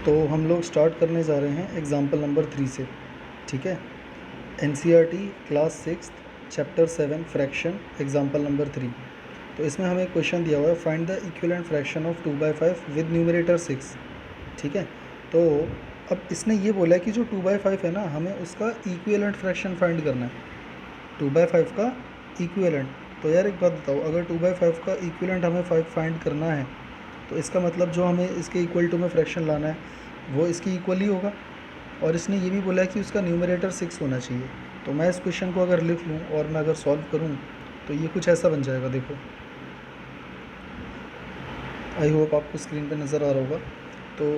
तो हम लोग स्टार्ट करने जा रहे हैं एग्ज़ाम्पल नंबर 3 से, ठीक है। NCERT class 6 chapter 7 fraction example number 3। तो इसमें हमें एक क्वेश्चन दिया हुआ है, find the equivalent fraction of 2/5 with numerator 6, ठीक है। तो अब इसने ये बोला है कि जो 2/5 है ना, हमें उसका इक्विवेलेंट फ्रैक्शन फाइंड करना है, 2/5 का इक्विवेलेंट। तो यार एक बात बताओ, अगर 2/5 का इक्विवेलेंट हमें फाइंड करना है तो इसका मतलब जो हमें इसके इक्वल टू में फ्रैक्शन लाना है वो इसकी इक्वल ही होगा। और इसने ये भी बोला है कि उसका न्यूमरेटर 6 होना चाहिए। तो मैं इस क्वेश्चन को अगर लिख लूँ और मैं अगर सॉल्व करूँ तो ये कुछ ऐसा बन जाएगा। देखो, आई होप आपको स्क्रीन पे नज़र आ रहा होगा। तो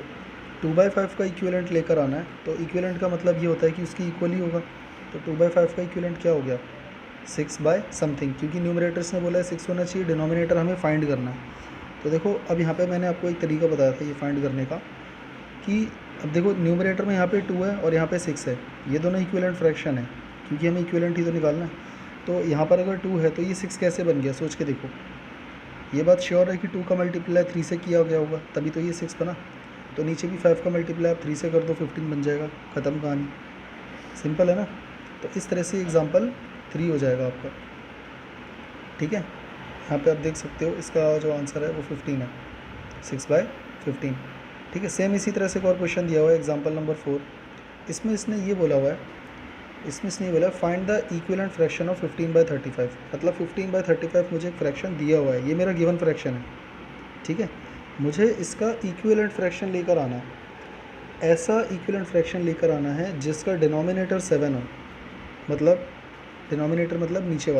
2/5 का इक्विवेलेंट लेकर आना है, तो इक्विवेलेंट का मतलब ये होता है कि उसकी इक्वल ही होगा। तो 2/5 का इक्विवेलेंट क्या हो गया, 6/समथिंग, क्योंकि न्यूमरेटर्स ने बोला है 6 होना चाहिए, डिनोमिनेटर हमें फाइंड करना है। तो देखो, अब यहाँ पे मैंने आपको एक तरीका बताया था ये फाइंड करने का, कि अब देखो न्यूमरेटर में यहाँ पे 2 है और यहाँ पे 6 है, ये दोनों इक्विवेलेंट फ्रैक्शन है, क्योंकि हमें इक्विवेलेंट ही तो निकालना है। तो यहाँ पर अगर 2 है तो ये 6 कैसे बन गया, सोच के देखो। ये बात श्योर है कि 2 का मल्टीप्लाई 3 से किया गया होगा, तभी तो ये 6 बना। तो नीचे भी 5 का मल्टीप्लाई आप 3 से कर दो, 15 बन जाएगा, ख़त्म कहानी। सिंपल है ना। तो इस तरह से एग्जाम्पल 3 हो जाएगा आपका, ठीक है। यहाँ पे आप देख सकते हो इसका जो आंसर है वो 15 है, 6/15, ठीक है। सेम इसी तरह से एक और क्वेश्चन दिया हुआ है एग्जाम्पल नंबर 4। इसमें इसने ये बोला हुआ है, इसमें इसने ये बोला find the equivalent fraction of 15/35। मतलब 15/35 मुझे एक फ्रैक्शन दिया हुआ है, ये मेरा गिवन फ्रैक्शन है, ठीक है। मुझे इसका इक्विवेलेंट फ्रैक्शन लेकर आना है, ऐसा इक्विवेलेंट फ्रैक्शन लेकर आना है जिसका डिनोमिनेटर 7 हो। मतलब डिनोमिनेटर मतलब नीचे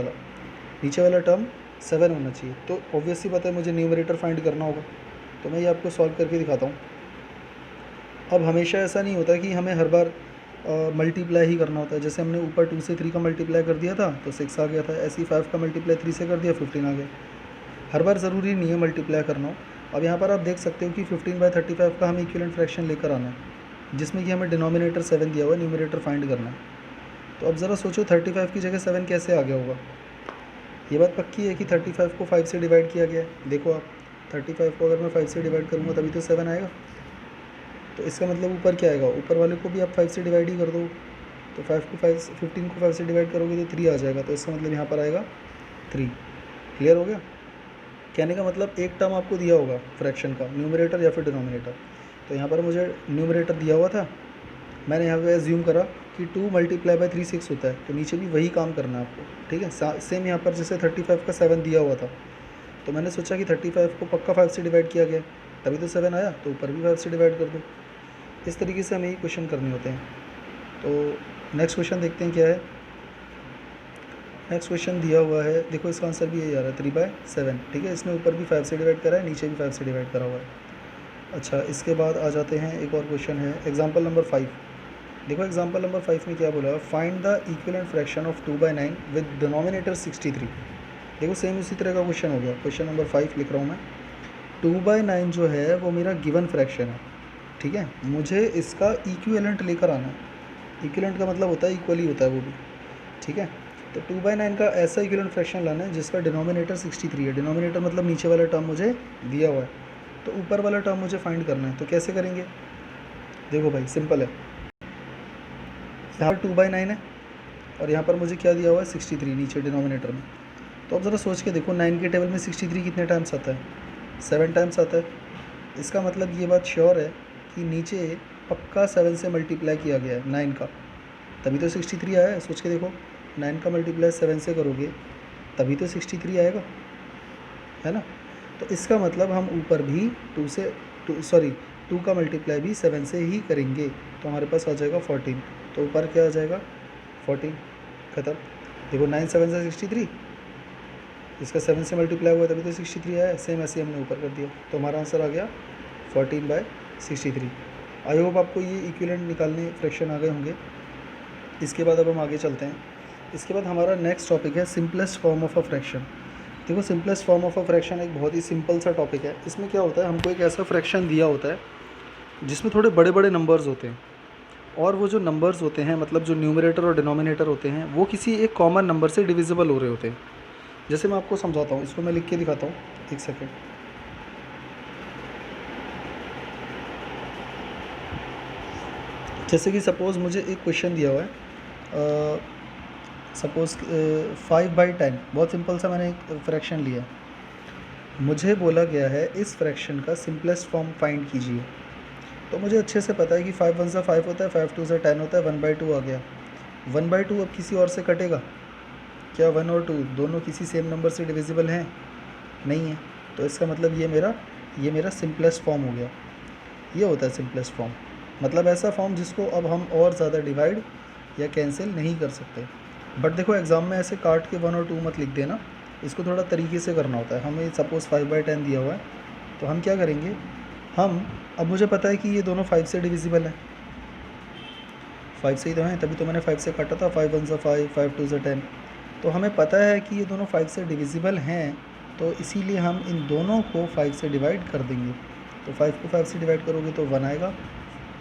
वाला टर्म 7 होना चाहिए। तो ऑब्वियसली बात है मुझे न्यूमरेटर फाइंड करना होगा। तो मैं ये आपको सॉल्व करके दिखाता हूँ। अब हमेशा ऐसा नहीं होता कि हमें हर बार मल्टीप्लाई ही करना होता है। जैसे हमने ऊपर 2 से 3 का मल्टीप्लाई कर दिया था तो 6 आ गया था, ऐसे ही 5 का मल्टीप्लाई 3 से कर दिया 15 आ गया। हर बार ज़रूरी नहीं है मल्टीप्लाई करना हो। अब यहाँ पर आप देख सकते हो कि 15/35 का हमें इक्विवेलेंट फ्रैक्शन लेकर आना है, जिसमें कि हमें डिनोमिनेटर 7 दिया हुआ है, न्यूमरेटर फाइंड करना है। तो अब ज़रा सोचो 35 की जगह 7 कैसे आ गया होगा। ये बात पक्की है कि 35 को 5 से डिवाइड किया गया है। देखो आप, 35 को अगर मैं 5 से डिवाइड करूँगा तभी तो 7 आएगा। तो इसका मतलब ऊपर क्या आएगा, ऊपर वाले को भी आप 5 से डिवाइड ही कर दो। तो 15 को 5 से डिवाइड करोगे तो 3 आ जाएगा। तो इसका मतलब यहाँ पर आएगा 3। क्लियर हो गया। कहने का मतलब एक टर्म आपको दिया होगा फ्रैक्शन का, न्यूमरेटर या फिर डिनोमिनेटर। तो यहाँ पर मुझे न्यूमरेटर दिया हुआ था, मैंने यहाँ पे एज्यूम करा कि 2 × 3 6 होता है, तो नीचे भी वही काम करना है आपको, ठीक है। सेम यहाँ पर जैसे 35 का 7 दिया हुआ था, तो मैंने सोचा कि 35 को पक्का 5 से डिवाइड किया गया, तभी तो 7 आया, तो ऊपर भी 5 से डिवाइड कर दो। इस तरीके से हमें ये क्वेश्चन करने होते हैं। तो नेक्स्ट क्वेश्चन देखते हैं क्या है। नेक्स्ट क्वेश्चन दिया हुआ है, देखो इसका आंसर भी यही आ रहा है 3/7, ठीक है। इसने ऊपर भी 5 से डिवाइड करा है, नीचे भी 5 से डिवाइड करा हुआ है। अच्छा, इसके बाद आ जाते हैं, एक और क्वेश्चन है एग्जाम्पल नंबर 5। देखो एग्जाम्पल नंबर 5 में क्या बोला है, find the equivalent fraction of 2/9 with denominator 63। देखो सेम उसी तरह का क्वेश्चन हो गया। क्वेश्चन नंबर 5 लिख रहा हूँ मैं। 2/9 जो है वो मेरा गिवन फ्रैक्शन है, ठीक है। मुझे इसका इक्विवेलेंट लेकर आना है। इक्विवेलेंट का मतलब होता है इक्वली होता है वो भी, ठीक है। तो 2/9 का ऐसा इक्विवेलेंट फ्रैक्शन लाना है जिसका डिनोमिनेटर 63 है। डिनोमिनेटर मतलब नीचे वाला टर्म मुझे दिया हुआ है, तो ऊपर वाला टर्म मुझे फाइंड करना है। तो कैसे करेंगे, देखो भाई सिंपल है। यहाँ पर 2/9 है और यहाँ पर मुझे क्या दिया हुआ है 63 नीचे डिनोमिनेटर में। तो अब ज़रा सोच के देखो, 9 के टेबल में 63 कितने टाइम्स आता है, 7 टाइम्स आता है। इसका मतलब ये बात श्योर है कि नीचे पक्का 7 से मल्टीप्लाई किया गया है 9 का, तभी तो 63 आया है। सोच के देखो, 9 का मल्टीप्लाई 7 से करोगे तभी तो 63 आएगा, है ना। तो इसका मतलब हम ऊपर भी 2 का मल्टीप्लाई भी 7 से ही करेंगे, तो हमारे पास आ जाएगा 14। तो ऊपर क्या आ जाएगा 14, ख़त्म। देखो 9 7 से 63, इसका 7 से मल्टीप्लाई हुआ तभी तो 63 आया है। सेम ऐसे हमने ऊपर कर दिया, तो हमारा आंसर आ गया 14/63। आई होप आपको ये इक्विवेलेंट निकालने फ्रैक्शन आ गए होंगे। इसके बाद अब हम आगे चलते हैं। इसके बाद हमारा नेक्स्ट टॉपिक है simplest form of a fraction. देखो simplest form of a fraction एक बहुत ही सिंपल सा टॉपिक है। इसमें क्या होता है, हमको एक ऐसा फ्रैक्शन दिया होता है जिसमें थोड़े बड़े बड़े नंबर्स होते हैं, और वो जो नंबर्स होते हैं, मतलब जो न्यूमरेटर और डिनोमिनेटर होते हैं, वो किसी एक कॉमन नंबर से डिविजिबल हो रहे होते हैं। जैसे मैं आपको समझाता हूँ, इसको मैं लिख के दिखाता हूँ, एक सेकेंड। जैसे कि सपोज़ मुझे एक क्वेश्चन दिया हुआ है, सपोज़ 5/10, बहुत सिंपल सा मैंने एक फ्रैक्शन लिया। मुझे बोला गया है इस फ्रैक्शन का सिंपलेस्ट फॉर्म फाइंड कीजिए। तो मुझे अच्छे से पता है कि 5 1 सा 5 होता है, 5 2 सा 10 होता है, 1/2 आ गया। 1/2 अब किसी और से कटेगा क्या? 1 और 2 दोनों किसी सेम नंबर से डिविजिबल हैं? नहीं है। तो इसका मतलब ये मेरा सिंपलेस्ट फॉर्म हो गया। ये होता है सिंपलेस्ट फॉर्म, मतलब ऐसा फॉर्म जिसको अब हम और ज़्यादा डिवाइड या कैंसिल नहीं कर सकते। बट देखो एग्ज़ाम में ऐसे काट के 1 और 2 मत लिख देना, इसको थोड़ा तरीके से करना होता है। हमें सपोज़ 5/10 दिया हुआ है, तो हम क्या करेंगे, अब मुझे पता है कि ये दोनों 5 से डिविजिबल हैं, 5 से ही तो हैं, तभी तो मैंने 5 से काटा था। 5 1 सा 5, 5 2 सा 10। तो हमें पता है कि ये दोनों 5 से डिविजिबल हैं, तो इसीलिए हम इन दोनों को 5 से डिवाइड कर देंगे। तो 5 को 5 से डिवाइड करोगे तो 1 आएगा,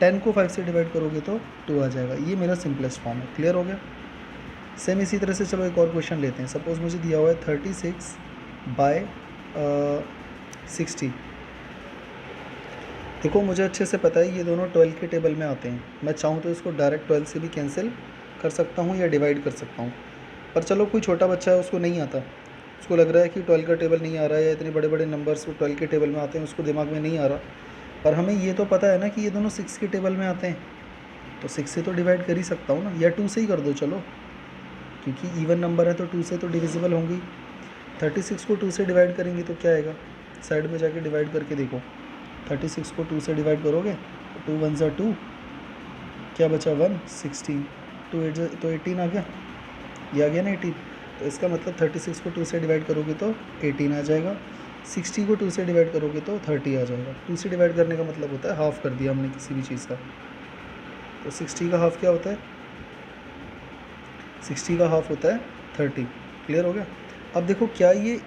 10 को 5 से डिवाइड करोगे तो 2 आ जाएगा। ये मेरा सिंपलेस्ट फॉर्म है। क्लियर हो गया? सेम इसी तरह से चलो एक और क्वेश्चन लेते हैं। सपोज़ मुझे दिया हुआ है 36/60। देखो मुझे अच्छे से पता है ये दोनों 12 के टेबल में आते हैं। मैं चाहूँ तो इसको डायरेक्ट 12 से भी कैंसिल कर सकता हूँ या डिवाइड कर सकता हूँ। पर चलो कोई छोटा बच्चा है, उसको नहीं आता, उसको लग रहा है कि 12 का टेबल नहीं आ रहा है, या इतने बड़े बड़े नंबर्स 12 के टेबल में आते हैं, उसको दिमाग में नहीं आ रहा। पर हमें ये तो पता है ना कि ये दोनों 6 के टेबल में आते हैं, तो 6 से तो डिवाइड कर ही सकता हूँ ना, या 2 से ही कर दो चलो, क्योंकि इवन नंबर है तो 2 से तो डिविजिबल होंगी। 36 को 2 से डिवाइड करेंगे तो क्या आएगा? साइड में जाके डिवाइड करके देखो। 36 को 2 से डिवाइड करोगे तो 2 1 ज़ा 2, क्या बचा 1, 16, 2 8 तो 18 आ गया, ये आ गया ना 18। तो इसका मतलब 36 को 2 से डिवाइड करोगे तो 18 आ जाएगा, 60 को 2 से डिवाइड करोगे तो 30 आ जाएगा। 2 से डिवाइड करने का मतलब होता है हाफ़ कर दिया हमने किसी भी चीज़ का। तो 60 का हाफ़ क्या होता है? 60 का हाफ़ होता है 30। क्लियर हो गया? अब देखो क्या ये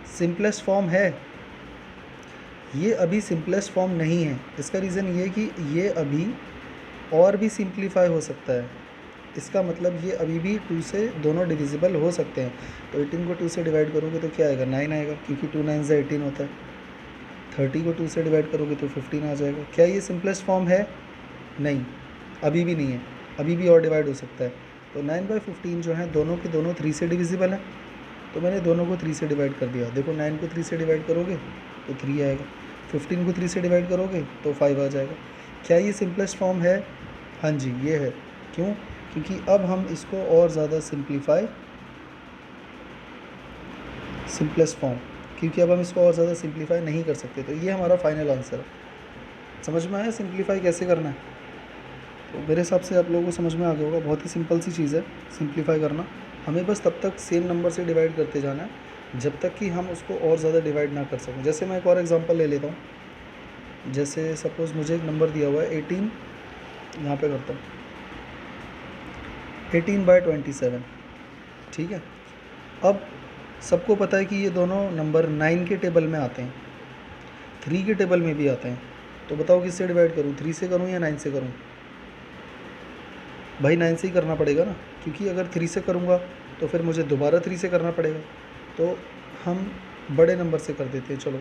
सिंपलेस्ट फॉर्म है? ये अभी सिंपलेस्ट फॉर्म नहीं है। इसका रीज़न ये कि ये अभी और भी सिंप्लीफाई हो सकता है। इसका मतलब ये अभी भी 2 से दोनों डिविजिबल हो सकते हैं। तो 18 को 2 से डिवाइड करोगे तो क्या आएगा? 9 आएगा, क्योंकि 2 9 से 18 होता है। 30 को 2 से डिवाइड करोगे तो 15 आ जाएगा। क्या ये सिंपलेस्ट फॉर्म है? नहीं, अभी भी नहीं है, अभी भी और डिवाइड हो सकता है। तो 9/15 जो है दोनों के दोनों 3 से डिविजिबल हैं, तो मैंने दोनों को 3 से डिवाइड कर दिया। देखो 9 को 3 से डिवाइड करोगे तो 3 आएगा, 15 को 3 से डिवाइड करोगे तो 5 आ जाएगा। क्या ये सिंपलेस्ट फॉर्म है? हाँ जी, ये है। क्यों? क्योंकि अब हम इसको और ज़्यादा सिंपलेस्ट फॉर्म, क्योंकि अब हम इसको और ज़्यादा सिंप्लीफाई नहीं कर सकते। तो ये हमारा फाइनल आंसर है। समझ में आया सिंप्लीफाई कैसे करना है? तो मेरे हिसाब से आप लोगों को समझ में आ गया होगा। बहुत ही सिंपल सी चीज़ है सिंप्लीफाई करना। हमें बस तब तक सेम नंबर से डिवाइड करते जाना है जब तक कि हम उसको और ज़्यादा डिवाइड ना कर सकें। जैसे मैं एक और एग्जांपल ले लेता हूँ। जैसे सपोज़ मुझे एक नंबर दिया हुआ है 18, यहाँ पे करता हूँ 18/27। ठीक है, अब सबको पता है कि ये दोनों नंबर 9 के टेबल में आते हैं, 3 के टेबल में भी आते हैं। तो बताओ किससे डिवाइड करूँ, 3 से करूँ या 9 से करूँ? भाई 9 से ही करना पड़ेगा ना, क्योंकि अगर 3 से करूँगा तो फिर मुझे दोबारा 3 से करना पड़ेगा। तो हम बड़े नंबर से कर देते हैं चलो।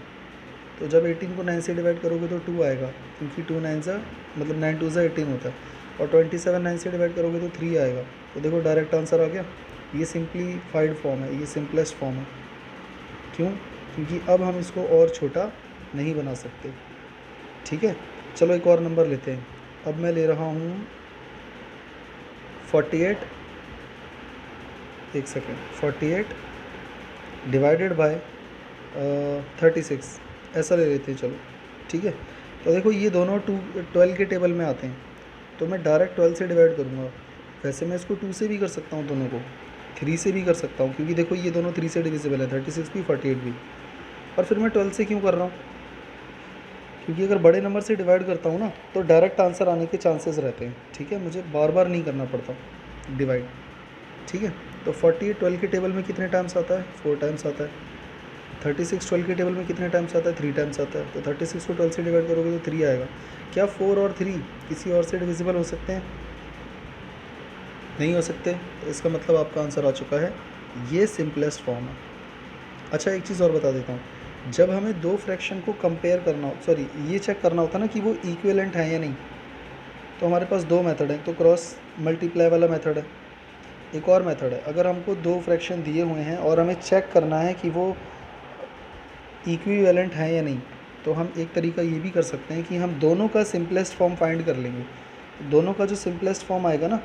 तो जब 18 को 9 से डिवाइड करोगे तो 2 आएगा, क्योंकि 2 9 सा मतलब 9 2 सा 18 होता है। और 27 9 से डिवाइड करोगे तो 3 आएगा। तो देखो डायरेक्ट आंसर आ गया। ये सिंप्लीफाइड फॉर्म है, ये सिंपलेस्ट फॉर्म है। क्यों? क्योंकि अब हम इसको और छोटा नहीं बना सकते। ठीक है, चलो एक और नंबर लेते हैं। अब मैं ले रहा हूँ 48, एक सेकेंड, 48 डिवाइडेड बाय 36, ऐसा ले लेते हैं चलो। ठीक है, तो देखो ये दोनों 12 के टेबल में आते हैं, तो मैं डायरेक्ट 12 से डिवाइड करूँगा। वैसे मैं इसको 2 से भी कर सकता हूँ, दोनों को 3 से भी कर सकता हूँ, क्योंकि देखो ये दोनों 3 से डिविजिबल है, 36 भी 48 भी। और फिर मैं 12 से क्यों कर रहा हूँ? क्योंकि अगर बड़े नंबर से डिवाइड करता हूँ ना तो डायरेक्ट आंसर आने के चांसेस रहते हैं। ठीक है, मुझे बार बार नहीं करना पड़ता डिवाइड। ठीक है, तो 48 12 के टेबल में कितने टाइम्स आता है? 4 टाइम्स आता है। 36 12 के टेबल में कितने टाइम्स आता है? 3 टाइम्स आता है। तो 36 को 12 से डिवाइड करोगे तो 3 आएगा। क्या 4 और 3 किसी और से डिविजिबल हो सकते हैं? नहीं हो सकते। तो इसका मतलब आपका आंसर आ चुका है, ये सिंपलेस्ट फॉर्म है। अच्छा एक चीज़ और बता देता हूँ, जब हमें दो फ्रैक्शन को कंपेयर करना हो, सॉरी ये चेक करना होता है ना कि वो इक्विवेलेंट है या नहीं, तो हमारे पास दो मेथड हैं, तो क्रॉस मल्टीप्लाई वाला मेथड है। एक और मेथड है, अगर हमको दो फ्रैक्शन दिए हुए हैं और हमें चेक करना है कि वो इक्विवेलेंट है या नहीं, तो हम एक तरीका ये भी कर सकते हैं कि हम दोनों का सिंपलेस्ट फॉर्म फाइंड कर लेंगे। दोनों का जो सिंपलेस्ट फॉर्म आएगा ना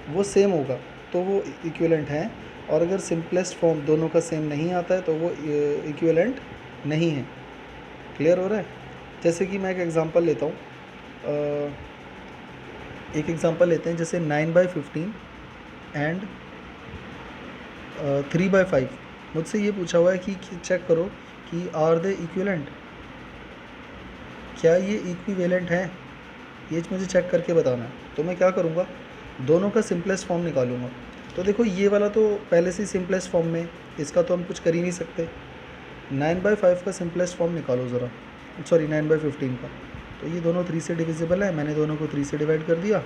वो सेम होगा तो वो इक्विवेलेंट हैं, और अगर सिंपलेस्ट फॉर्म दोनों का सेम नहीं आता है तो वो इक्विवेलेंट नहीं है। क्लियर हो रहा है? जैसे कि मैं एक एग्ज़ाम्पल लेता हूँ, एक एग्ज़ाम्पल लेते हैं, जैसे 9/15 एंड 3/5। मुझसे ये पूछा हुआ है कि चेक करो कि आर दे इक्विवेलेंट, क्या ये इक्विवेलेंट हैं, ये मुझे चेक करके बताना है। तो मैं क्या करूँगा, दोनों का सिंपलेस्ट फॉर्म निकालूंगा। तो देखो ये वाला तो पहले से ही सिंपलेस्ट फॉर्म में, इसका तो हम कुछ कर ही नहीं सकते। 9/5 का सिंपलेस्ट फॉर्म निकालो ज़रा, सॉरी 9/15 का। तो ये दोनों 3 से डिविजिबल है, मैंने दोनों को 3 से डिवाइड कर दिया,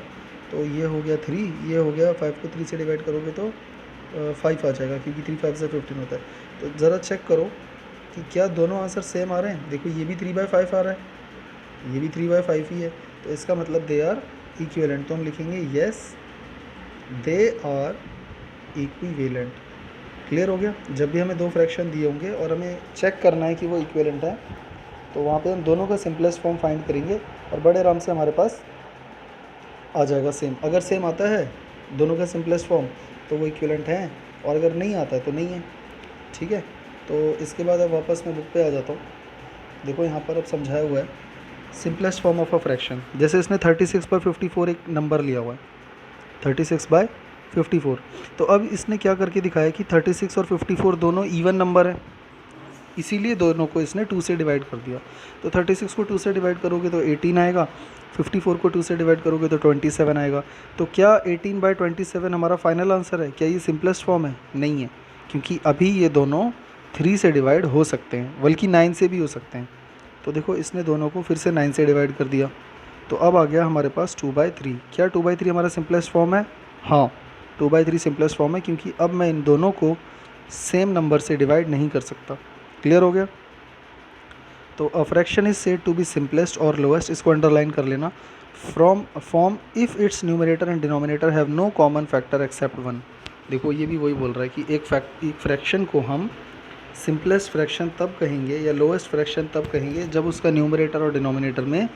तो ये हो गया 3, ये हो गया 5 को 3 से डिवाइड करोगे तो 5 आ जाएगा, क्योंकि 3 5 से 15 होता है। तो ज़रा चेक करो कि क्या दोनों आंसर सेम आ रहे हैं। देखो ये भी 3/5 आ रहा है, ये भी 3/5 ही है, तो इसका मतलब दे आर इक्विवेलेंट। तो हम लिखेंगे yes they are equivalent. Clear हो गया? जब भी हमें दो फ्रैक्शन दिए होंगे और हमें चेक करना है कि वो इक्विवेलेंट है, तो वहाँ पे हम दोनों का सिंपलेस्ट फॉर्म फाइंड करेंगे और बड़े आराम से हमारे पास आ जाएगा सेम। अगर सेम आता है दोनों का सिंपलेस्ट फॉर्म तो वो इक्विवेलेंट है, और अगर नहीं आता है तो नहीं है। ठीक है, तो इसके बाद अब वापस मैं बुक पे आ जाता हूँ। देखो यहाँ पर अब समझाया हुआ है simplest form of a fraction. जैसे इसने 36/54 एक नंबर लिया हुआ है, 36/54। तो अब इसने क्या करके दिखाया कि 36 और 54 दोनों इवन नंबर है, इसीलिए दोनों को इसने 2 से डिवाइड कर दिया। तो 36 को 2 से डिवाइड करोगे तो 18 आएगा, 54 को 2 से डिवाइड करोगे तो 27 आएगा। तो क्या 18/27 हमारा फाइनल आंसर है? क्या ये सिंपलेस्ट फॉर्म है? नहीं है, क्योंकि अभी ये दोनों 3 से डिवाइड हो सकते हैं, बल्कि 9 से भी हो सकते हैं। तो देखो इसने दोनों को फिर से 9 से डिवाइड कर दिया, तो अब आ गया हमारे पास 2/3। क्या 2/3 हमारा सिंपलेस्ट फॉर्म है? हाँ, 2/3 सिंपलेस्ट फॉर्म है, क्योंकि अब मैं इन दोनों को सेम नंबर से डिवाइड नहीं कर सकता। क्लियर हो गया? तो a fraction is said to be simplest और लोएस्ट, इसको अंडरलाइन कर लेना, from form if it's numerator and denominator have no common factor except 1। देखो ये भी वही बोल रहा है कि एक फ्रैक्शन को हम सिंपलेस्ट फ्रैक्शन तब कहेंगे या लोएस्ट फ्रैक्शन तब कहेंगे जब उसका न्यूमरेटर और डिनोमिनेटर में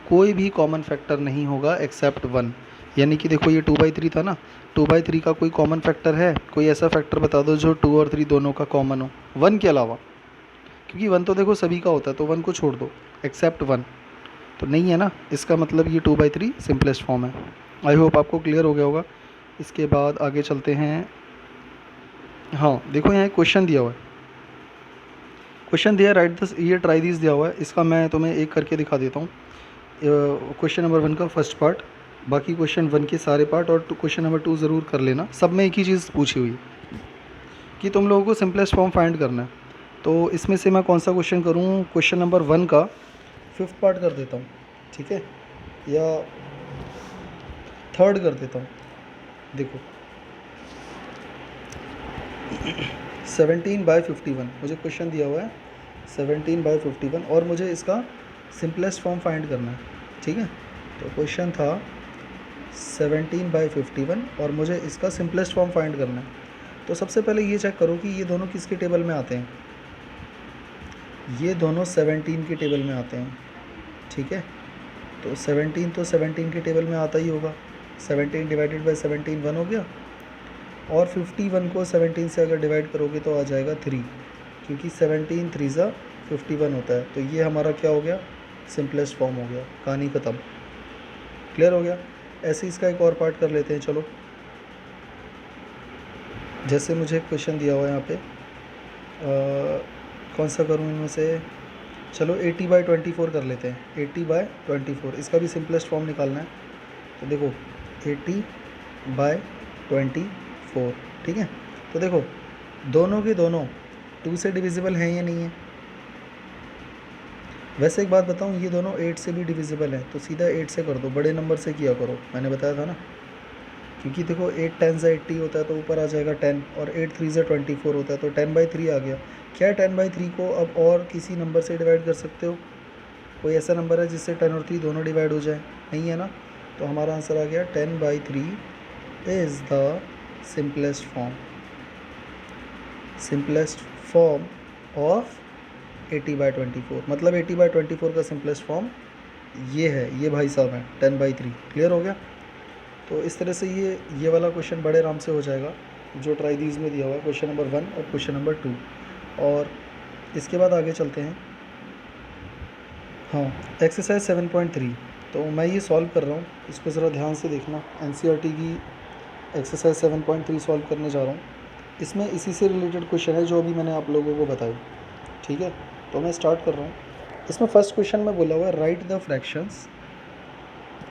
कोई भी कॉमन फैक्टर नहीं होगा एक्सेप्ट 1। यानी कि देखो ये 2/3 था ना, 2/3 का कोई कॉमन फैक्टर है? कोई ऐसा फैक्टर बता दो जो 2 और 3 दोनों का कॉमन हो 1 के अलावा, क्योंकि 1 तो देखो सभी का होता है, तो 1 को छोड़ दो, एक्सेप्ट 1 तो नहीं है ना। इसका मतलब ये 2/3 सिंपलेस्ट फॉर्म है। आई होप आपको क्लियर हो गया होगा। इसके बाद आगे चलते हैं। हाँ देखो यहाँ एक क्वेश्चन दिया हुआ है, क्वेश्चन दिया राइट दिस ये ट्राई दिस दिया हुआ है। इसका मैं तुम्हें एक करके दिखा देता हूँ। क्वेश्चन नंबर 1 का फर्स्ट पार्ट, बाकी क्वेश्चन 1 के सारे पार्ट, और क्वेश्चन नंबर 2 ज़रूर कर लेना। सब में एक ही चीज़ पूछी हुई है कि तुम लोगों को सिंपलेस्ट फॉर्म फाइंड करना है। तो इसमें से मैं कौन सा क्वेश्चन करूँ? क्वेश्चन नंबर 1 का 5th पार्ट कर देता हूँ, ठीक है, या 3rd कर देता हूँ। देखो 17/51 मुझे क्वेश्चन दिया हुआ है, 17/51, और मुझे इसका सिंपलेस्ट फॉर्म फाइंड करना है। ठीक है, तो क्वेश्चन था 17/51 और मुझे इसका सिंपलेस्ट फॉर्म फाइंड करना है। तो सबसे पहले ये चेक करो कि ये दोनों किसके टेबल में आते हैं। ये दोनों 17 के टेबल में आते हैं। ठीक है, तो 17 तो 17 के टेबल में आता ही होगा। 17 डिवाइडेड बाय 17 1 हो गया, और 51 को 17 से अगर डिवाइड करोगे तो आ जाएगा 3, क्योंकि 17 3 ज़ा 51 होता है। तो ये हमारा क्या हो गया? सिंपलेस्ट फॉर्म हो गया, कहानी ख़त्म। क्लियर हो गया? ऐसे इसका एक और पार्ट कर लेते हैं। चलो, जैसे मुझे क्वेश्चन दिया हुआ है यहाँ पे, कौन सा करूँ इनमें से? चलो 80/24 कर लेते हैं। 80/24 इसका भी सिंपलेस्ट फॉर्म निकालना है। तो देखो 80/24, ठीक है। तो देखो दोनों के दोनों 2 से डिविजिबल हैं या नहीं है? वैसे एक बात बताऊँ, ये दोनों 8 से भी डिविजिबल हैं, तो सीधा 8 से कर दो, बड़े नंबर से किया करो, मैंने बताया था ना। क्योंकि देखो 8 10 80 होता है तो ऊपर आ जाएगा 10, और 8 3 24 होता है, तो 10/3 आ गया। क्या 10/3 को अब और किसी नंबर से डिवाइड कर सकते हो? कोई ऐसा नंबर है जिससे 10 और 3 दोनों डिवाइड हो जाए? नहीं है ना। तो हमारा आंसर आ गया 10/3 is the simplest form of 80/24। मतलब 80/24 का सिंपलेस्ट फॉर्म ये है, ये भाई साहब हैं 10/3। क्लियर हो गया। तो इस तरह से ये वाला क्वेश्चन बड़े आराम से हो जाएगा जो ट्राई दीज में दिया हुआ है, क्वेश्चन नंबर 1 और क्वेश्चन नंबर 2। और इसके बाद आगे चलते हैं। हाँ, एक्सरसाइज 7.3। तो मैं ये सॉल्व कर रहा हूँ, इसको ज़रा ध्यान से देखना। एनसीईआरटी की एक्सरसाइज 7.3 सॉल्व करने जा रहा हूँ। इसमें इसी से रिलेटेड क्वेश्चन है जो अभी मैंने आप लोगों को बताया। ठीक है, तो मैं स्टार्ट कर रहा हूँ। इसमें फर्स्ट क्वेश्चन में बोला हुआ है write the fractions,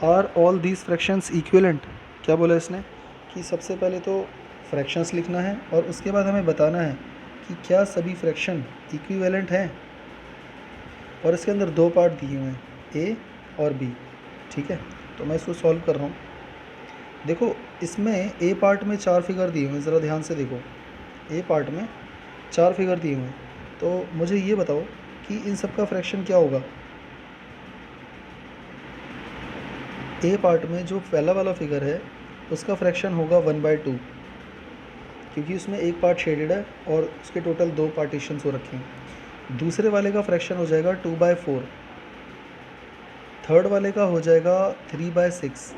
are all these fractions equivalent. क्या बोला इसने कि सबसे पहले तो फ्रैक्शंस लिखना है और उसके बाद हमें बताना है कि क्या सभी फ्रैक्शन इक्विवेलेंट हैं। और इसके अंदर दो पार्ट दिए हुए हैं, ए और बी। ठीक है, तो मैं इसको सॉल्व कर रहा हूँ। देखो, इसमें ए पार्ट में 4 फिगर दिए हुए हैं, ज़रा ध्यान से देखो। ए पार्ट में 4 फिगर दिए हुए हैं, तो मुझे ये बताओ कि इन सब का फ्रैक्शन क्या होगा। ए पार्ट में जो पहला वाला फिगर है उसका फ्रैक्शन होगा 1/2, क्योंकि उसमें एक पार्ट शेडेड है और उसके टोटल 2 पार्टीशंस हो रखे हैं। दूसरे वाले का फ्रैक्शन हो जाएगा 2/4। थर्ड वाले का हो जाएगा 3/6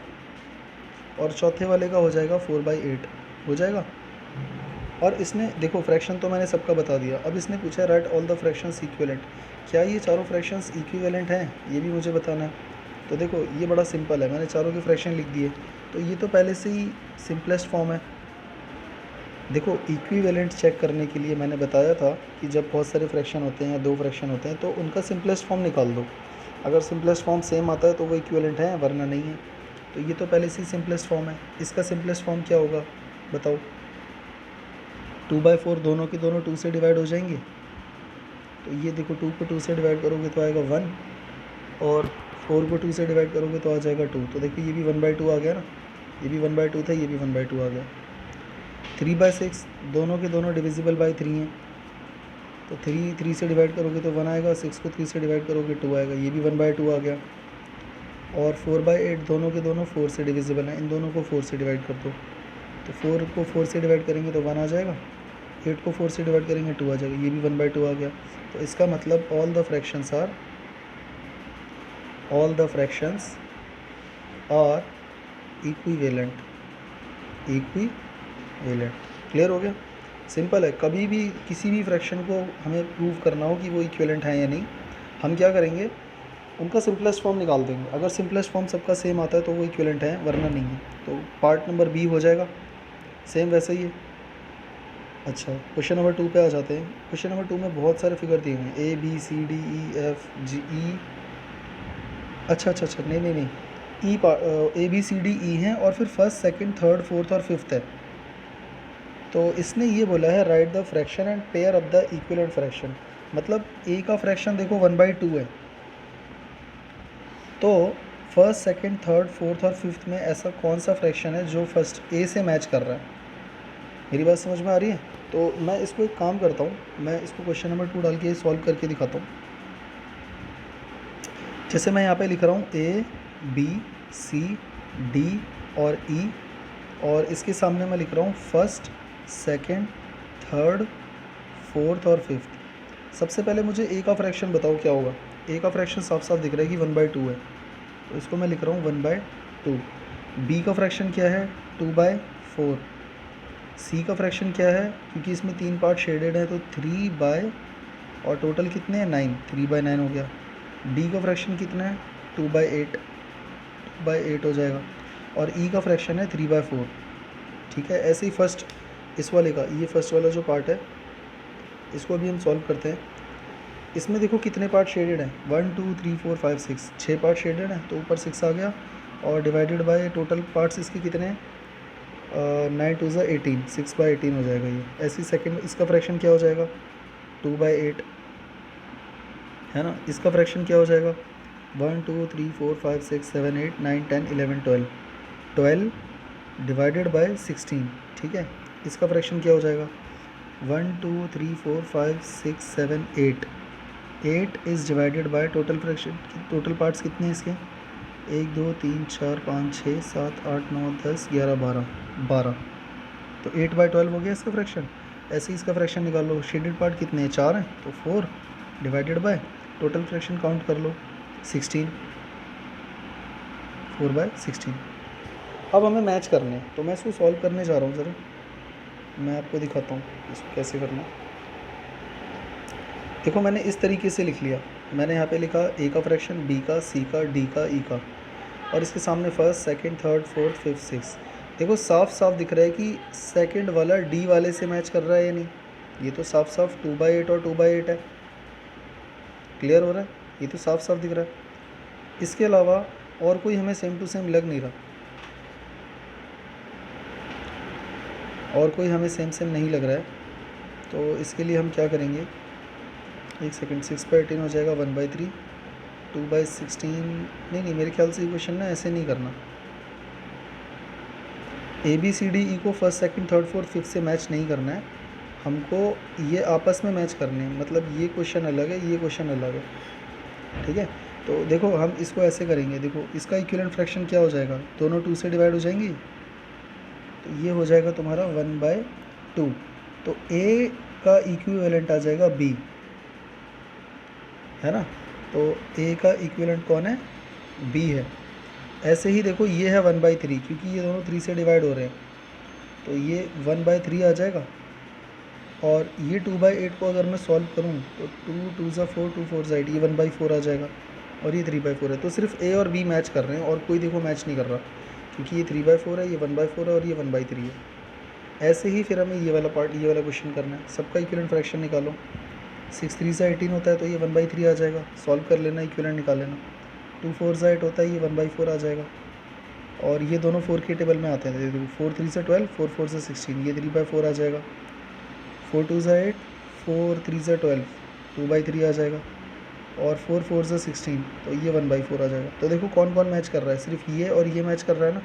और चौथे वाले का हो जाएगा 4/8 हो जाएगा। और इसने देखो, फ्रैक्शन तो मैंने सबका बता दिया। अब इसने पूछा right all the fractions equivalent. क्या ये चारों फ्रैक्शंस इक्विवेलेंट हैं, ये भी मुझे बताना है। तो देखो, ये बड़ा सिंपल है, मैंने चारों के फ्रैक्शन लिख दिए। तो ये तो पहले से ही सिंपलेस्ट फॉर्म है। देखो, इक्विवेलेंट चेक करने के लिए मैंने बताया था कि जब बहुत सारे फ्रैक्शन होते हैं या 2 फ्रैक्शन होते हैं तो उनका सिंपलेस्ट फॉर्म निकाल दो। अगर सिंपलेस्ट फॉर्म सेम आता है तो वो इक्विवेलेंट है, वरना नहीं है। तो ये तो पहले से ही सिंपलेस्ट फॉर्म है। इसका सिंपलेस्ट फॉर्म क्या होगा बताओ। 2/4 दोनों के दोनों 2 से डिवाइड हो जाएंगे। तो ये देखो, 2 को 2 से डिवाइड करोगे तो आएगा 1 और 4 को 2 से डिवाइड करोगे तो आ जाएगा 2। तो देखो, ये भी 1/2 आ गया ना, ये भी 1/2 था, ये भी 1/2 आ गया। 3/6 दोनों के दोनों डिविजिबल बाई 3 हैं, तो 3 से डिवाइड करोगे तो 1 आएगा, 6 को 3 से डिवाइड करोगे 2 आएगा, ये भी 1/2 आ गया। और 4/8 दोनों के दोनों 4 से डिविजिबल हैं, इन दोनों को 4 से डिवाइड कर दो। तो 4 को 4 से डिवाइड करेंगे तो 1 आ जाएगा, 8 को 4 से डिवाइड करेंगे 2 आ जाएगा, ये भी 1/2 आ गया। तो इसका मतलब all the fractions are equivalent. Clear हो गया। सिंपल है। कभी भी किसी भी फ्रैक्शन को हमें प्रूव करना हो कि वो इक्विवेलेंट है या नहीं, हम क्या करेंगे, उनका सिंपलेस्ट फॉर्म निकाल देंगे। अगर सिंपलेस्ट फॉर्म सबका सेम आता है तो वो इक्विवेलेंट है, वरना नहीं है। तो पार्ट नंबर बी हो जाएगा, सेम वैसे ही है। अच्छा, क्वेश्चन नंबर 2 पे आ जाते हैं। क्वेश्चन नंबर 2 में बहुत सारे फिगर दिए हुए हैं, A B C D E F G E. अच्छा, नहीं, ए बी सी डी ई हैं और फिर फर्स्ट, सेकंड, थर्ड, फोर्थ और फिफ्थ है। तो इसने ये बोला है write the fraction and pair of the equivalent fraction. मतलब ए का फ्रैक्शन देखो 1/2 है, तो फर्स्ट, सेकंड, थर्ड, फोर्थ और फिफ्थ में ऐसा कौन सा फ्रैक्शन है जो फर्स्ट ए से मैच कर रहा है। मेरी बात समझ में आ रही है। तो मैं इसको एक काम करता हूँ, मैं इसको क्वेश्चन नंबर 2 डाल के सॉल्व करके दिखाता हूँ। जैसे मैं यहाँ पे लिख रहा हूँ ए बी सी डी और ई, और इसके सामने मैं लिख रहा हूँ फर्स्ट, सेकंड, थर्ड, फोर्थ और फिफ्थ। सबसे पहले मुझे ए का फ्रैक्शन बताओ क्या होगा। ए का फ्रैक्शन साफ साफ दिख रहा है कि 1/2 है, तो इसको मैं लिख रहा हूँ 1/2। बी का फ्रैक्शन क्या है 2/4। सी का फ्रैक्शन क्या है, क्योंकि इसमें 3 पार्ट शेडेड है तो 3 और टोटल कितने हैं 9, 3/9 हो गया। डी का फ्रैक्शन कितना है 2/8 हो जाएगा। और ई का फ्रैक्शन है 3/4। ठीक है, ऐसे ही फर्स्ट इस वाले का, ये फर्स्ट वाला जो पार्ट है इसको भी हम सॉल्व करते हैं। इसमें देखो कितने पार्ट शेडेड हैं, 1 2 3 4 5 6 पार्ट शेडेड हैं, तो ऊपर 6 आ गया। और डिवाइडेड बाय टोटल पार्ट्स इसके कितने हैं 9 2 18, 6/18 हो जाएगा ये। ऐसे ही सेकेंड, इसका फ्रैक्शन क्या हो जाएगा 2/8 है ना। इसका फ्रैक्शन क्या हो जाएगा 1 2 3 4 5 6 7 8 9 10 11 12 डिवाइडेड बाय 16। ठीक है, इसका फ्रैक्शन क्या हो जाएगा 1 2 3 4 5 6 7 8 is divided by total fraction, total parts कितने हैं इसके 1 2 3 4 5 6 7 8 9 10 11 12 12। तो 8/12 हो गया इसका फ्रैक्शन। ऐसे ही इसका फ्रैक्शन निकालो। शेडेड पार्ट कितने हैं, 4 हैं, तो 4 divided by total fraction count कर लो 16, 4/16। अब हमें मैच करने हैं, तो मैं इसको सॉल्व करने जा रहा हूँ। ज़रा मैं आपको दिखाता हूँ इसको कैसे करना है। देखो मैंने इस तरीके से लिख लिया। मैंने यहाँ पे लिखा ए का फ्रैक्शन, बी का, सी का, डी का, ई का, और इसके सामने first, second, third, fourth, fifth, six. देखो साफ साफ दिख रहा है कि सेकंड वाला डी वाले से मैच कर रहा है या नहीं। ये तो साफ साफ 2/8 और 2/8 है। क्लियर हो रहा है, ये तो साफ साफ दिख रहा है। इसके अलावा और कोई हमें सेम टू सेम लग नहीं रहा, और कोई हमें सेम सेम नहीं लग रहा है। तो इसके लिए हम क्या करेंगे, एक सेकंड, 6/18 हो जाएगा 1/3, 2/16। नहीं, मेरे ख्याल से ये क्वेश्चन ना ऐसे नहीं करना। ए बी सी डी ई को first, second, third, fourth, fifth से मैच नहीं करना है हमको, ये आपस में मैच करने हैं। मतलब ये क्वेश्चन अलग है, ये क्वेश्चन अलग है, ठीक है। तो देखो हम इसको ऐसे करेंगे। देखो इसका इक्विवेलेंट फ्रैक्शन क्या हो जाएगा, दोनों 2 से डिवाइड हो जाएंगी, तो ये हो जाएगा तुम्हारा 1/2। तो ए का इक्विवेलेंट आ जाएगा बी, है ना। तो ए का इक्विवेलेंट कौन है, बी है। ऐसे ही देखो ये है 1/3, क्योंकि ये दोनों 3 से डिवाइड हो रहे हैं, तो ये 1/3 आ जाएगा। और ये 2/8 को अगर मैं सॉल्व करूँ तो 2 2 ज़ा 4, 2 4 ज़ा 8, ये 1/4 आ जाएगा, और ये 3/4 है। तो सिर्फ ए और बी मैच कर रहे हैं, और कोई देखो मैच नहीं कर रहा, क्योंकि ये 3/4 है, ये 1/4 है, और ये 1/3 है। ऐसे ही फिर हमें ये वाला पार्ट, ये वाला क्वेश्चन करना है। सबका इक्विवेलेंट फ्रैक्शन निकालो। 6 3 ज़ा 18 होता है, तो ये 1/3 आ जाएगा। सॉल्व कर लेना, इक्विवेलेंट निकाल लेना। 2 4 ज़ा 8 होता है, ये 1/4 आ जाएगा। और ये दोनों 4 के टेबल में आते हैं। देखो 4 3 ज़ा 12, 4 4 ज़ा 16, ये 3/4 आ जाएगा। 4 2 ज़ा 8, 4 3 ज़ा 12, 2/3 आ जाएगा। और 4 4 ज़ा 16, तो ये 1/4 आ जाएगा। तो देखो कौन कौन मैच कर रहा है, सिर्फ ये और ये मैच कर रहा है ना,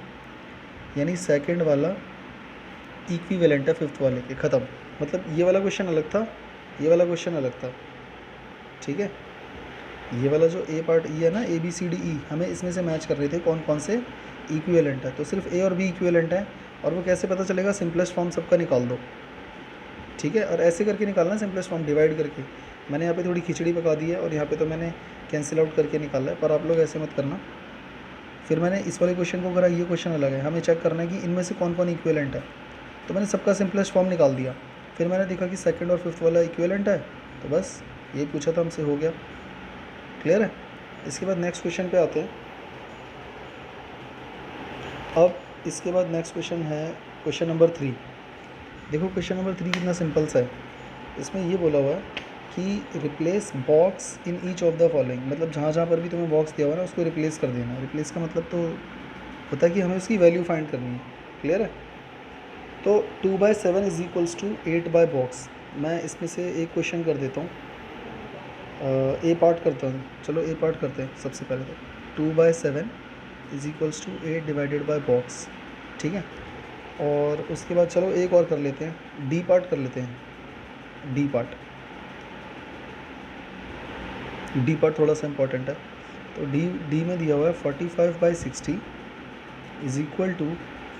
यानी सेकंड वाला इक्विवेलेंट है फिफ्थ वाले के, ख़त्म। मतलब ये वाला क्वेश्चन अलग था, ये वाला क्वेश्चन अलग था, ठीक है। ये वाला जो ए पार्ट, ये है ना, ए बी सी डी ई, हमें इसमें से मैच कर रहे थे कौन कौन से इक्विवेलेंट है। तो सिर्फ ए और बी इक्विवेलेंट है, और वो कैसे पता चलेगा, सिंपलेस्ट फॉर्म सबका निकाल दो, ठीक है। और ऐसे करके निकालना, सिंपलेस्ट फॉर्म डिवाइड करके। मैंने यहाँ पे थोड़ी खिचड़ी पका दी है, और यहाँ पे तो मैंने कैंसिल आउट करके निकाला है, पर आप लोग ऐसे मत करना। फिर मैंने इस वाले क्वेश्चन को करा, ये क्वेश्चन अलग है, हमें चेक करना है कि इनमें से कौन कौन इक्विवेलेंट है। तो मैंने सबका सिंपलेस्ट फॉर्म निकाल दिया। फिर मैंने देखा कि सेकंड और फिफ्थ वाला इक्विवेलेंट है, तो बस ये पूछा था हमसे, हो गया। क्लियर है। इसके बाद नेक्स्ट क्वेश्चन पे आते हैं। अब इसके बाद नेक्स्ट क्वेश्चन है क्वेश्चन नंबर 3। देखो क्वेश्चन नंबर 3 कितना सिंपल सा है। इसमें ये बोला हुआ है कि replace box in each of the following, मतलब जहाँ जहाँ पर भी तुम्हें बॉक्स दिया हुआ ना, उसको रिप्लेस कर देना। रिप्लेस का मतलब तो होता है कि हमें उसकी वैल्यू फाइंड करनी है। क्लियर है। तो 2/7 is equals to 8 by box. मैं इसमें से एक क्वेश्चन कर देता हूँ, ए पार्ट करता हूँ। चलो ए पार्ट करते हैं सबसे पहले। तो 2/7 is equals to 8 divided by box, ठीक है। और उसके बाद चलो एक और कर लेते हैं, डी पार्ट कर लेते हैं। डी पार्ट थोड़ा सा इंपॉर्टेंट है। तो डी में दिया हुआ है 45/60 is equal to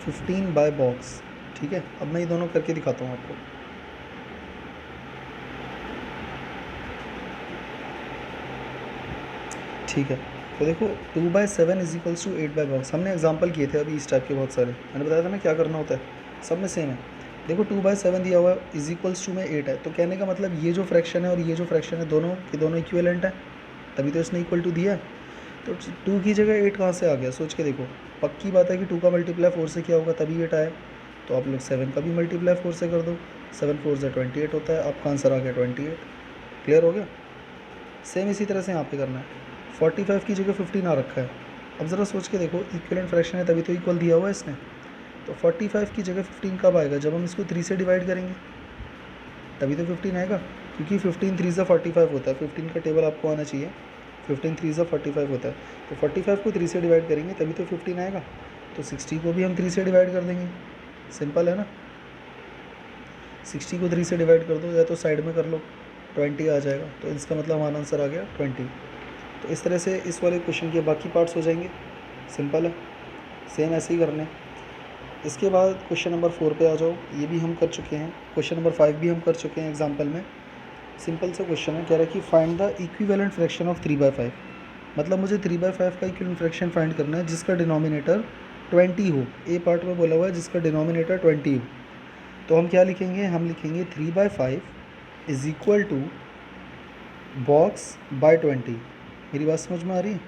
15 by box, ठीक है। अब मैं ये दोनों करके दिखाता हूँ आपको। ठीक है। तो देखो 2/7 is equals to 8 by box, हमने एग्जांपल किए थे अभी इस टाइप के बहुत सारे, मैंने बताया था ना क्या करना होता है, सब में सेम है। देखो 2/7 दिया हुआ है, इज इक्वल्स टू में 8 है, तो कहने का मतलब ये जो फ्रैक्शन है और ये जो फ्रैक्शन है, दोनों के दोनों इक्विवेलेंट है, तभी तो इसने इक्वल टू दिया है। तो 2 की जगह 8 कहाँ से आ गया, सोच के देखो। पक्की बात है कि 2 का मल्टीप्लाई 4 से किया होगा तभी 8 आया। तो आप लोग 7 का भी मल्टीप्लाई 4 से कर दो, 7 4 ज़ा 28 होता है, आपका आंसर आ गया 28। क्लियर हो गया। सेम इसी तरह से यहाँ पे करना है। 45 की जगह 15 आ रखा है। अब ज़रा सोच के देखो, इक्विवेलेंट फ्रैक्शन है तभी तो इक्वल दिया हुआ है इसने। तो 45 की जगह 15 कब आएगा, जब हम इसको 3 से डिवाइड करेंगे, तभी तो 15 आएगा। क्योंकि 15 3 ज़ा 45 होता है, 15 का टेबल आपको आना चाहिए। 15 3 ज़ा 45 होता है, तो 45 को 3 से डिवाइड करेंगे तभी तो 15 आएगा। तो 60 को भी हम 3 से डिवाइड कर देंगे, सिंपल है ना। 60 को 3 से डिवाइड कर दो, या तो साइड में कर लो, 20 आ जाएगा। तो इसका मतलब हमारा आंसर आ गया 20। तो इस तरह से इस वाले क्वेश्चन के बाकी पार्ट्स हो जाएंगे। सिंपल है, सेम ऐसे ही करने। इसके बाद क्वेश्चन नंबर 4 पे आ जाओ, ये भी हम कर चुके हैं। क्वेश्चन नंबर 5 भी हम कर चुके हैं एग्जाम्पल में। सिंपल सा क्वेश्चन है, कह रहा है कि find the equivalent fraction of 3/5। मतलब मुझे 3/5 का इक्विवेलेंट फ्रैक्शन फाइंड करना है जिसका डिनोमिनेटर 20 हो। ए पार्ट में बोला हुआ है जिसका डिनोमिनेटर 20 हो। तो हम क्या लिखेंगे, हम लिखेंगे 3/5 is equal to box by 20। मेरी बात समझ में आ रही है?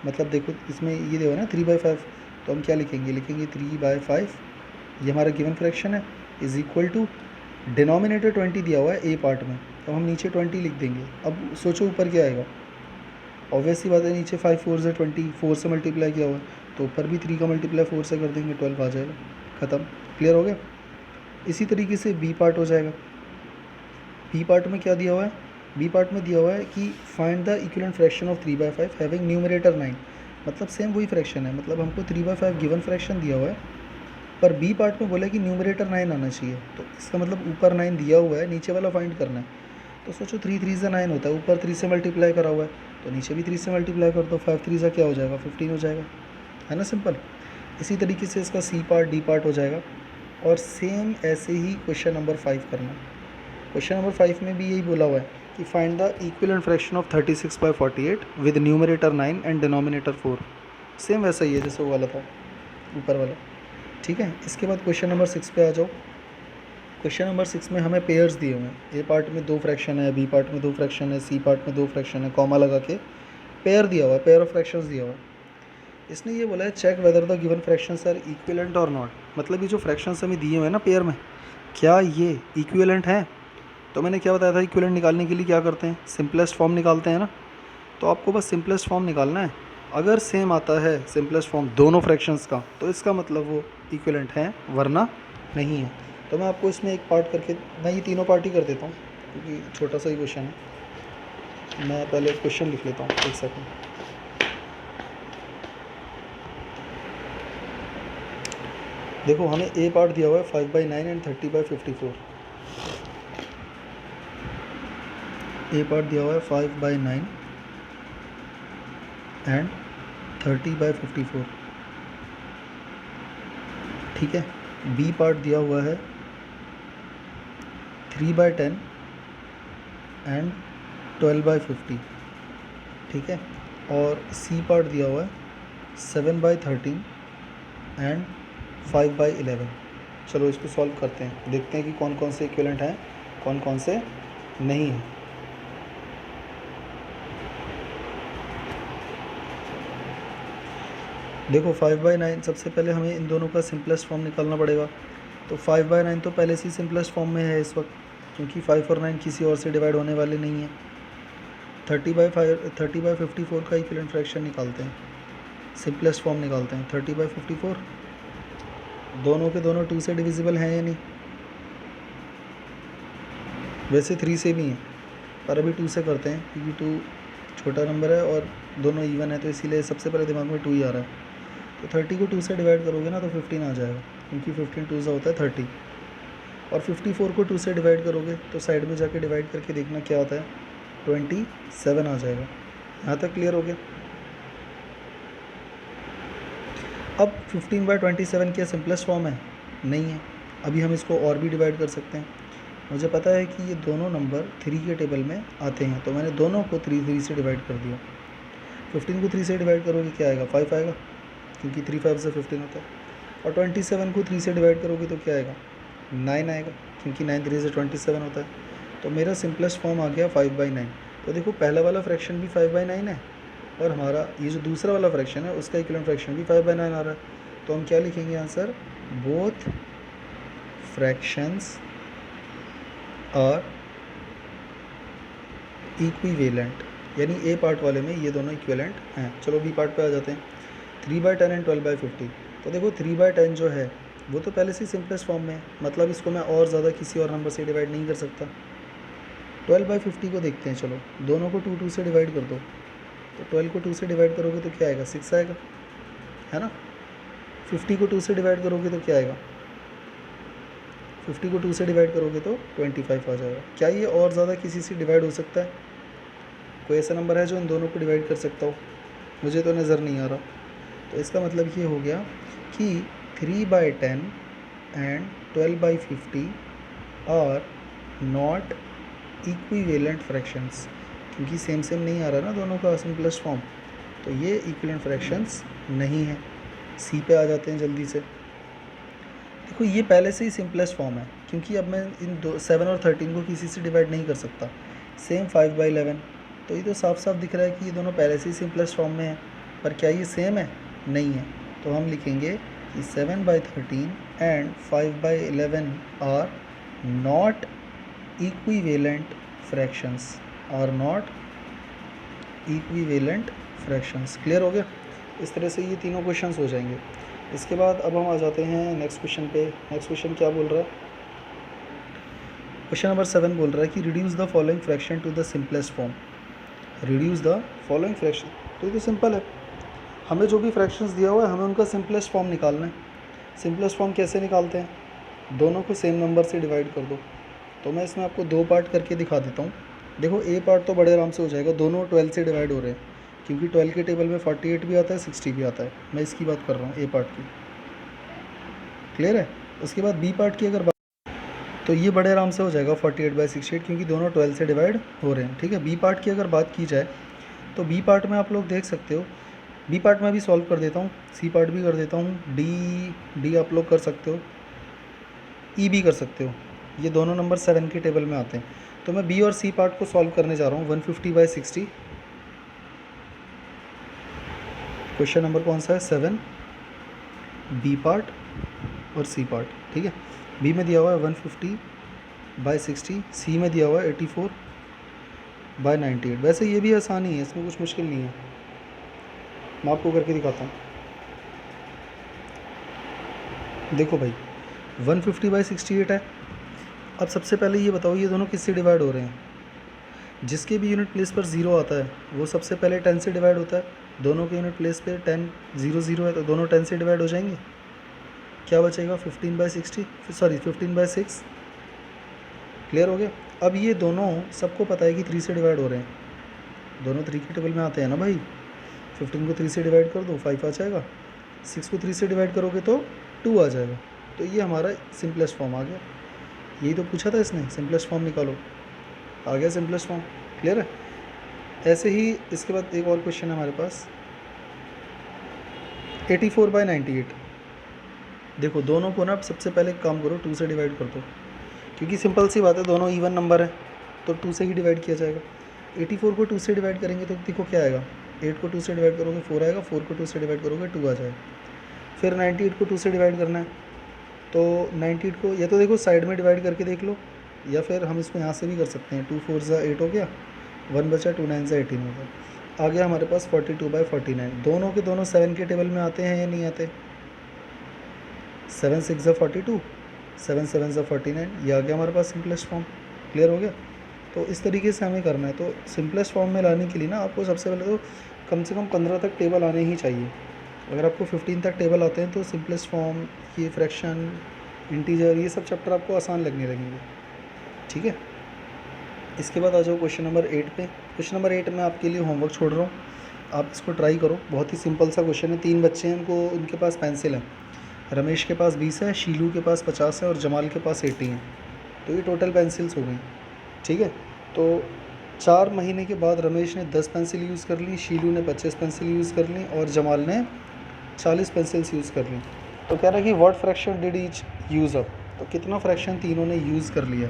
मतलब देखो इसमें ये देखो ना 3/5, तो हम क्या लिखेंगे, लिखेंगे 3/5, ये हमारा गिवन फ्रैक्शन है, इज़ इक्वल टू डिनोमिनेटर 20 दिया हुआ है ए पार्ट में, तो हम नीचे 20 लिख देंगे। अब सोचो ऊपर क्या आएगा, ऑब्वियस सी बात है, नीचे 5 4 से 20, 4 से मल्टीप्लाई किया हुआ है, तो ऊपर भी 3 का मल्टीप्लाई 4 से कर देंगे, 12 आ जाएगा, ख़त्म, क्लियर हो गया। इसी तरीके से बी पार्ट हो जाएगा। बी पार्ट में क्या दिया हुआ है, बी पार्ट में दिया हुआ है कि find the equivalent fraction of 3/5 having numerator 9। मतलब सेम वही फ्रैक्शन है, मतलब हमको 3/5 गिवन फ्रैक्शन दिया हुआ है, पर बी पार्ट में बोला कि न्यूमरेटर 9 आना चाहिए। तो इसका मतलब ऊपर 9 दिया हुआ है, नीचे वाला फाइंड करना है। तो सोचो 3 3 से 9 होता है, ऊपर 3 से मल्टीप्लाई करा हुआ है, तो नीचे भी 3 से मल्टीप्लाई कर दो, 5 3 से क्या हो जाएगा, 15 हो जाएगा, है ना, सिंपल। इसी तरीके से इसका सी पार्ट डी पार्ट हो जाएगा। और सेम ऐसे ही क्वेश्चन नंबर 5 करना। क्वेश्चन नंबर 5 में भी यही बोला हुआ है कि find the equivalent fraction of 36/48 with numerator 9 and denominator 4। Same वैसा ही है जैसे वो वाला था ऊपर वाला, ठीक है। इसके बाद क्वेश्चन नंबर 6 पे आ जाओ। क्वेश्चन नंबर 6 में हमें पेयर्स दिए हुए हैं, ए पार्ट में 2 फ्रैक्शन है, बी पार्ट में 2 फ्रैक्शन है, सी पार्ट में 2 फ्रैक्शन है, कॉमा लगा के पेयर दिया हुआ है, पेयर ऑफ फ्रैक्शंस दिया हुआ है। इसने ये बोला है check whether the given fractions are equivalent और नॉट। मतलब ये जो फ्रैक्शंस हमें दिए हुए हैं ना पेयर में, क्या ये इक्विवेलेंट हैं। तो मैंने क्या बताया था, इक्विवेलेंट निकालने के लिए क्या करते हैं, सिंपलेस्ट फॉर्म निकालते हैं ना। तो आपको बस सिंपलेस्ट फॉर्म निकालना है। अगर सेम आता है सिंपलेस्ट फॉर्म दोनों फ्रैक्शंस का, तो इसका मतलब वो इक्विवेलेंट हैं, वरना नहीं है। तो मैं आपको इसमें एक पार्ट करके, मैं ये तीनों पार्ट ही कर देता हूँ क्योंकि छोटा सा ही क्वेश्चन है। मैं पहले क्वेश्चन लिख लेता हूँ, एक सेकंड। देखो हमें ए पार्ट दिया हुआ है 5/9 एंड 30/54। ए पार्ट दिया हुआ है 5/9 एंड 30/54, ठीक है। बी पार्ट दिया हुआ है 3/10 एंड 12/50, ठीक है। और सी पार्ट दिया हुआ है 7/13 एंड 5/11। चलो इसको सॉल्व करते हैं, देखते हैं कि कौन कौन से इक्विवेलेंट हैं, कौन कौन से नहीं हैं। देखो 5/9, सबसे पहले हमें इन दोनों का सिंपलेस्ट फॉर्म निकालना पड़ेगा। तो 5/9 तो पहले से ही सिंपलेस्ट फॉर्म में है इस वक्त, क्योंकि 5 और 9 किसी और से डिवाइड होने वाले नहीं हैं। 30/54 का इक्विवेलेंट फ्रैक्शन निकालते हैं, सिंपलेस्ट फॉर्म निकालते हैं। 30/54 दोनों के दोनों 2 से डिविजिबल हैं या नहीं, वैसे 3 से भी हैं, पर अभी 2 से करते हैं क्योंकि 2 छोटा नंबर है और दोनों इवन है, तो इसीलिए सबसे पहले दिमाग में 2 ही आ रहा है। तो 30 को 2 से डिवाइड करोगे ना तो 15 आ जाएगा, क्योंकि 15 2 से होता है 30। और 54 को 2 से डिवाइड करोगे तो साइड में जाके डिवाइड करके देखना क्या होता है, 27 आ जाएगा। यहाँ तक क्लियर हो गया। अब 15/27 क्या सिंपलेस्ट फॉर्म है? नहीं है। अभी हम इसको और भी डिवाइड कर सकते हैं। मुझे पता है कि ये दोनों नंबर 3 के टेबल में आते हैं, तो मैंने दोनों को 3 से डिवाइड कर दिया। 15 को 3 से डिवाइड करोगे क्या आएगा, 5 आएगा, क्योंकि 3 5 से 15 होता है। और 27 को 3 से डिवाइड करोगे तो क्या आएगा, 9 आएगा, क्योंकि 9 3 से 27 होता है। तो मेरा सिंपलेस्ट फॉर्म आ गया 5/9। तो देखो पहला वाला फ्रैक्शन भी 5/9 है, और हमारा ये जो दूसरा वाला फ्रैक्शन है उसका इक्विवेलेंट फ्रैक्शन भी 5/9 आ रहा है। तो हम क्या लिखेंगे answer, both fractions are equivalent, यानी ए पार्ट वाले में ये दोनों इक्विवेलेंट हैं। चलो बी पार्ट पे आ जाते हैं। 3/10 एंड 12/50। तो देखो 3/10 जो है वो तो पहले से ही सिंपलेस्ट फॉर्म में है, मतलब इसको मैं और ज़्यादा किसी और नंबर से डिवाइड नहीं कर सकता। 12/50 को देखते हैं, चलो दोनों को 2 2 से डिवाइड कर दो। तो 12 को 2 से डिवाइड करोगे तो क्या आएगा, 6 आएगा, है ना। 50 को 2 से डिवाइड करोगे तो क्या आएगा, 50 को 2 से डिवाइड करोगे तो 25 आ जाएगा। क्या ये और ज़्यादा किसी से डिवाइड हो सकता है? कोई ऐसा नंबर है जो इन दोनों को डिवाइड कर सकता हो? मुझे तो नज़र नहीं आ रहा। तो इसका मतलब ये हो गया कि 3/10 and 12/50 are not equivalent fractions, क्योंकि सेम सेम नहीं आ रहा ना दोनों का सिंपलेस्ट फॉर्म, तो ये इक्विवेलेंट फ्रैक्शंस नहीं है। सी पे आ जाते हैं जल्दी से। देखो ये पहले से ही सिंपलेस्ट फॉर्म है, क्योंकि अब मैं इन 7 और 13 को किसी से डिवाइड नहीं कर सकता। सेम 5/11, तो ये तो साफ साफ दिख रहा है कि ये दोनों पहले से ही सिंपलेस्ट फॉर्म में है। पर क्या ये सेम है? नहीं है। तो हम लिखेंगे कि 7/13 and 5/11 are not equivalent fractions, are not equivalent fractions. Clear हो गया? इस तरह से ये तीनों क्वेश्चंस हो जाएंगे। इसके बाद अब हम आ जाते हैं नेक्स्ट क्वेश्चन पे। नेक्स्ट क्वेश्चन क्या बोल रहा है? क्वेश्चन नंबर 7 बोल रहा है कि reduce the following fraction to the simplest form. Reduce the following fraction, तो ये तो सिंपल है। हमें जो भी फ्रैक्शंस दिया हुआ है हमें उनका सिंपलेस्ट फॉर्म निकालना है। सिंपलेस्ट फॉर्म कैसे निकालते हैं? दोनों को सेम नंबर से डिवाइड कर दो। तो मैं इसमें आपको 2 पार्ट करके दिखा देता हूँ। देखो ए पार्ट तो बड़े आराम से हो जाएगा, दोनों 12 से डिवाइड हो रहे हैं, क्योंकि 12 के टेबल में 48 भी आता है, 60 भी आता है। मैं इसकी बात कर रहा हूँ ए पार्ट की। क्लियर है? उसके बाद बी पार्ट की अगर बात, तो ये बड़े आराम से हो जाएगा 48/68, क्योंकि दोनों 12 से डिवाइड हो रहे हैं। ठीक है, बी पार्ट की अगर बात की जाए तो बी पार्ट में आप लोग देख सकते हो, बी पार्ट में भी सॉल्व कर देता हूँ, सी पार्ट भी कर देता हूँ, डी आप लोग कर सकते हो, ई भी कर सकते हो। ये दोनों नंबर 7 के टेबल में आते हैं। तो मैं बी और सी पार्ट को सॉल्व करने जा रहा हूँ। 150/60 क्वेश्चन नंबर कौन सा है? 7, बी पार्ट और सी पार्ट। ठीक है, बी में दिया हुआ है 150/60, सी में दिया हुआ है 84/98। वैसे ये भी आसानी है, इसमें कुछ मुश्किल नहीं है। मैं आपको करके दिखाता हूँ। देखो भाई 150/68 है। अब सबसे पहले ये बताओ ये दोनों किससे डिवाइड हो रहे हैं? जिसके भी यूनिट प्लेस पर 0 आता है वो सबसे पहले 10 से डिवाइड होता है। दोनों के यूनिट प्लेस पे 10 0 0 है, तो दोनों 10 से डिवाइड हो जाएंगे। क्या बचेगा? 15/60, सॉरी 15/6। क्लियर हो गया? अब ये दोनों सबको पता है कि 3 से डिवाइड हो रहे हैं, दोनों 3 के टेबल में आते हैं ना भाई। 15 को 3 से डिवाइड कर दो, 5 आ जाएगा। 6 को 3 से डिवाइड करोगे तो 2 आ जाएगा। तो ये हमारा सिंपलेस्ट फॉर्म आ गया। यही तो पूछा था इसने, सिंपलेस्ट फॉर्म निकालो, आ गया सिंपलेस्ट फॉर्म। क्लियर है? ऐसे ही इसके बाद एक और क्वेश्चन है हमारे पास, 84/98। देखो दोनों को ना सबसे पहले एक काम करो, 2 से डिवाइड कर दो, क्योंकि सिंपल सी बात है, दोनों इवन नंबर है तो 2 से ही डिवाइड किया जाएगा। 84 को 2 से डिवाइड करेंगे तो देखो क्या आएगा, 8 को 2 से डिवाइड करोगे 4 आएगा, 4 को 2 से डिवाइड करोगे 2 आ जाएगा। फिर 98 को 2 से डिवाइड करना है, तो 98 को या तो देखो साइड में डिवाइड करके देख लो, या फिर हम इसको यहाँ से भी कर सकते हैं। 2 4 ज़ा 8 हो गया, 1 बचा, 2 9 ज़ा 18 हो गया। आ गया हमारे पास 42/49। दोनों के दोनों 7 के टेबल में आते हैं या नहीं आते? 7 6 ज़ा 42, 7 7 ज़ा 49, ये आ गया हमारे पास सिंपलेस्ट फॉर्म। क्लियर हो गया? तो इस तरीके से हमें करना है। तो सिंपलेस्ट फॉर्म में लाने के लिए ना आपको सबसे पहले तो कम से कम 15 तक टेबल आने ही चाहिए। अगर आपको 15 तक टेबल आते हैं तो सिंपलेस्ट फॉर्म, ये फ्रैक्शन, इंटीजर, ये सब चैप्टर आपको आसान लगने लगेंगे। ठीक है, इसके बाद आ जाओ क्वेश्चन नंबर 8 पे। क्वेश्चन नंबर 8 में आपके लिए होमवर्क छोड़ रहा हूँ, आप इसको ट्राई करो। बहुत ही सिंपल सा क्वेश्चन है। 3 बच्चे हैं, उनके पास पेंसिल है। रमेश के पास 20 है, शीलू के पास 50 है और जमाल के पास 80 है। तो ये टोटल पेंसिल्स हो गई। ठीक है, तो 4 महीने के बाद रमेश ने 10 पेंसिल यूज़ कर ली, शीलू ने 25 पेंसिल यूज़ कर ली और जमाल ने 40 पेंसिल्स यूज़ कर ली। तो कह रहा है कि what fraction did each use up, तो कितना फ्रैक्शन तीनों ने यूज़ कर लिया।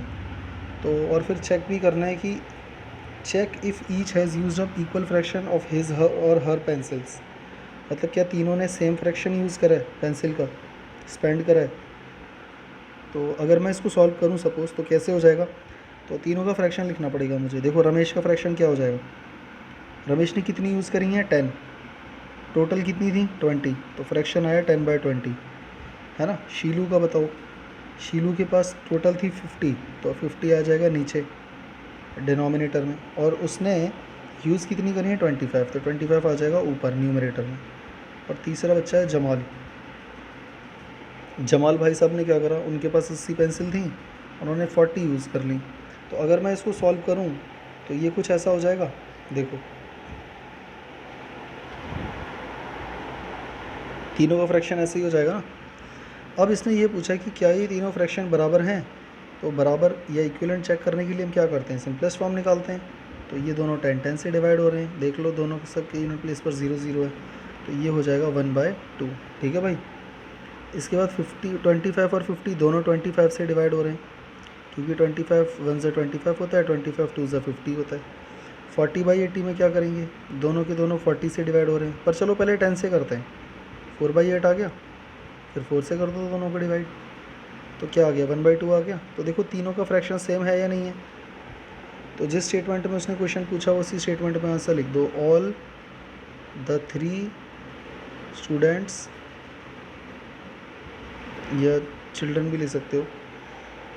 तो और फिर चेक भी करना है कि check if each has use up equal fraction of his और हर पेंसिल्स, मतलब क्या तीनों ने सेम फ्रैक्शन यूज़ करा है पेंसिल का, स्पेंड करा है। तो अगर मैं इसको सॉल्व करूं सपोज़, तो कैसे हो जाएगा? तो तीनों का फ्रैक्शन लिखना पड़ेगा मुझे। देखो रमेश का फ्रैक्शन क्या हो जाएगा, रमेश ने कितनी यूज़ करी हैं? 10, टोटल कितनी थी? 20, तो फ्रैक्शन आया 10/20, है ना। शीलू का बताओ, शीलू के पास टोटल थी 50, तो 50 आ जाएगा नीचे डिनोमिनेटर में, और उसने यूज़ कितनी करी है? 25, तो 25 आ जाएगा ऊपर न्यूमरेटर में। और तीसरा बच्चा है जमाल। जमाल भाई साहब ने क्या करा, उनके पास 80 पेंसिल थी, उन्होंने 40 यूज़ कर ली। तो अगर मैं इसको सॉल्व करूं तो ये कुछ ऐसा हो जाएगा। देखो तीनों का फ्रैक्शन ऐसे ही हो जाएगा ना। अब इसने ये पूछा कि क्या ये तीनों फ्रैक्शन बराबर हैं, तो बराबर या इक्विवेलेंट चेक करने के लिए हम क्या करते हैं, सिंपलेस्ट फॉर्म निकालते हैं। तो ये दोनों 10 से डिवाइड हो रहे हैं, देख लो दोनों के सब के यूनिट प्लेस पर 0 0 है, तो ये हो जाएगा 1/2। ठीक है भाई। इसके बाद 25 और 50 दोनों 25 से डिवाइड हो रहे हैं, क्योंकि 25 1 से 25 होता है, 25 2 से 50 होता है। 40/80 में क्या करेंगे, दोनों के दोनों 40 से डिवाइड हो रहे हैं, पर चलो पहले 10 से करते हैं। 4/8 आ गया, फिर 4 से कर दो दोनों को डिवाइड, तो क्या आ गया 1/2 आ गया। तो देखो तीनों का फ्रैक्शन सेम है या नहीं है, तो जिस स्टेटमेंट में उसने क्वेश्चन पूछा उसी स्टेटमेंट में आंसर लिख दो। ऑल द 3 स्टूडेंट्स, या चिल्ड्रन भी ले सकते हो,